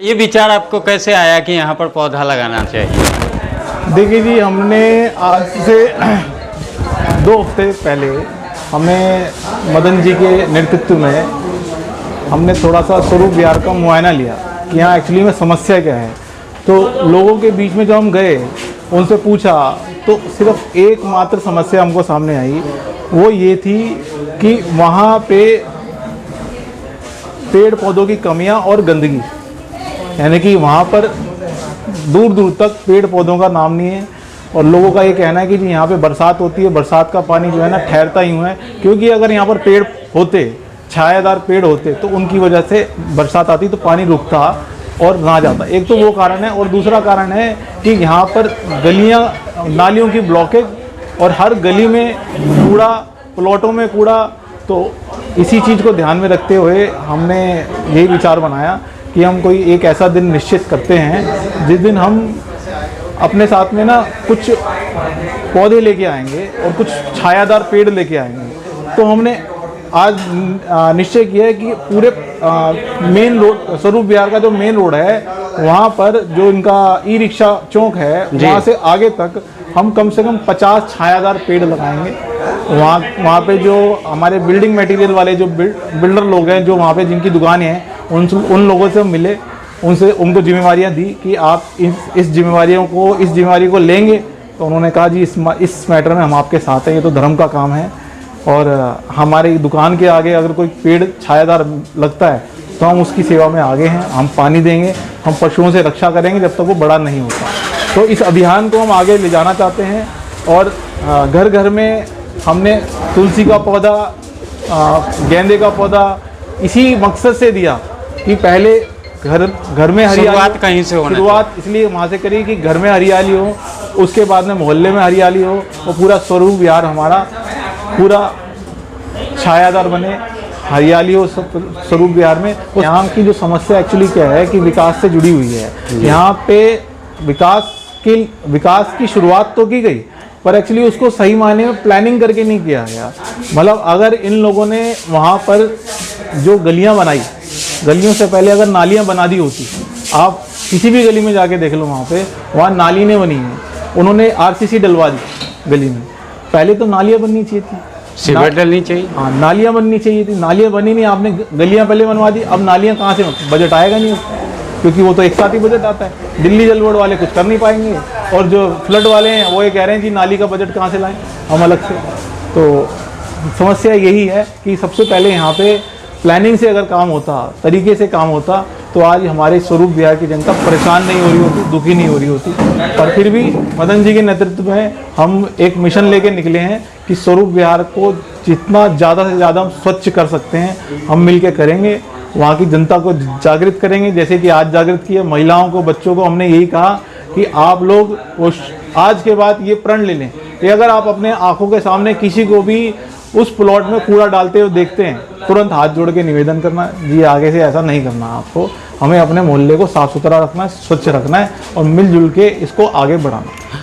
ये विचार आपको कैसे आया कि यहाँ पर पौधा लगाना चाहिए? देखिए जी, हमने आज से 2 हफ्ते पहले हमने मदन जी के नेतृत्व में हमने थोड़ा सा स्वरूप विहार का मुआयना लिया कि यहाँ एक्चुअली में समस्या क्या है। तो लोगों के बीच में जब हम गए, उनसे पूछा, तो सिर्फ एकमात्र समस्या हमको सामने आई, वो ये थी कि वहाँ पे पेड़ पौधों की कमियाँ और गंदगी, यानी कि वहाँ पर दूर दूर तक पेड़ पौधों का नाम नहीं है। और लोगों का ये कहना है कि जी यहाँ पे बरसात होती है, बरसात का पानी जो है ना ठहरता ही हुआ है, क्योंकि अगर यहाँ पर पेड़ होते, छायादार पेड़ होते, तो उनकी वजह से बरसात आती तो पानी रुकता और ना जाता। एक तो वो कारण है, और दूसरा कारण है कि यहाँ पर गलियाँ नालियों की ब्लॉकेज, और हर गली में कूड़ा, प्लॉटों में कूड़ा। तो इसी चीज़ को ध्यान में रखते हुए हमने यही विचार बनाया कि हम कोई एक ऐसा दिन निश्चित करते हैं जिस दिन हम अपने साथ में ना कुछ पौधे लेके आएंगे और कुछ छायादार पेड़ लेके आएंगे। तो हमने आज निश्चय किया है कि पूरे मेन रोड, स्वरूप विहार का जो मेन रोड है, वहाँ पर जो इनका ई रिक्शा चौक है, वहाँ से आगे तक हम कम से कम 50 छायादार पेड़ लगाएंगे। वहाँ पे जो हमारे बिल्डिंग मटेरियल वाले जो बिल्डर लोग हैं, जो वहाँ पे जिनकी दुकानें हैं, उन लोगों से हम मिले, उनको जिम्मेवारियाँ दी कि आप इस जिम्मेवारी को लेंगे। तो उन्होंने कहा जी इस मैटर में हम आपके साथ हैं, ये तो धर्म का काम है, और हमारी दुकान के आगे अगर कोई पेड़ छायादार लगता है तो हम उसकी सेवा में आगे हैं। हम पानी देंगे, हम पशुओं से रक्षा करेंगे जब तक वो बड़ा नहीं होता। तो इस अभियान को हम आगे ले जाना चाहते हैं, और घर घर में हमने तुलसी का पौधा, गेंदे का पौधा इसी मकसद से दिया कि पहले घर में हरियाली, शुरुआत कहीं से होना, शुरुआत इसलिए वहाँ से करी कि घर में हरियाली हो, उसके बाद में मोहल्ले में हरियाली हो, और पूरा स्वरूप विहार हमारा पूरा छायादार बने, हरियाली हो स्वरूप विहार में। यहाँ की जो समस्या एक्चुअली क्या है कि विकास से जुड़ी हुई है। यहाँ पे विकास की शुरुआत तो की गई, पर एक्चुअली उसको सही मायने में प्लानिंग करके नहीं किया गया। मतलब अगर इन लोगों ने वहाँ पर जो गलियाँ बनाई, गलियों से पहले अगर नालियाँ बना दी होती, आप किसी भी गली में जाके देख लो, वहाँ नाली नहीं बनी है, उन्होंने आरसीसी डलवा दी गली में। पहले तो नालियाँ बननी चाहिए थी, सीवर डलनी चाहिए, हाँ नालियाँ बननी चाहिए थी, नालियाँ बनी नहीं, आपने गलियाँ पहले बनवा दी। अब नालियाँ कहाँ से, बजट आएगा नहीं, क्योंकि वो तो एक साथ ही बजट आता है। दिल्ली जल बोर्ड वाले कुछ कर नहीं पाएंगे, और जो फ्लड वाले हैं वो ये कह रहे हैं जी नाली का बजट कहाँ से लाएं हम अलग से। तो समस्या यही है कि सबसे पहले यहाँ पे प्लानिंग से अगर काम होता, तरीके से काम होता, तो आज हमारे स्वरूप विहार की जनता परेशान नहीं हो रही होती, दुखी नहीं हो रही होती। पर फिर भी मदन जी के नेतृत्व में हम एक मिशन लेके निकले हैं कि स्वरूप विहार को जितना ज़्यादा से ज़्यादा हम स्वच्छ कर सकते हैं हम मिल के करेंगे। वहाँ की जनता को जागृत करेंगे, जैसे कि आज जागृत किया महिलाओं को, बच्चों को। हमने यही कहा कि आप लोग आज के बाद ये प्रण ले लें कि अगर आप अपने आंखों के सामने किसी को भी उस प्लॉट में कूड़ा डालते हुए देखते हैं, तुरंत हाथ जोड़ के निवेदन करना है, जी आगे से ऐसा नहीं करना है आपको, हमें अपने मोहल्ले को साफ़ सुथरा रखना है, स्वच्छ रखना है, और मिलजुल के इसको आगे बढ़ाना है।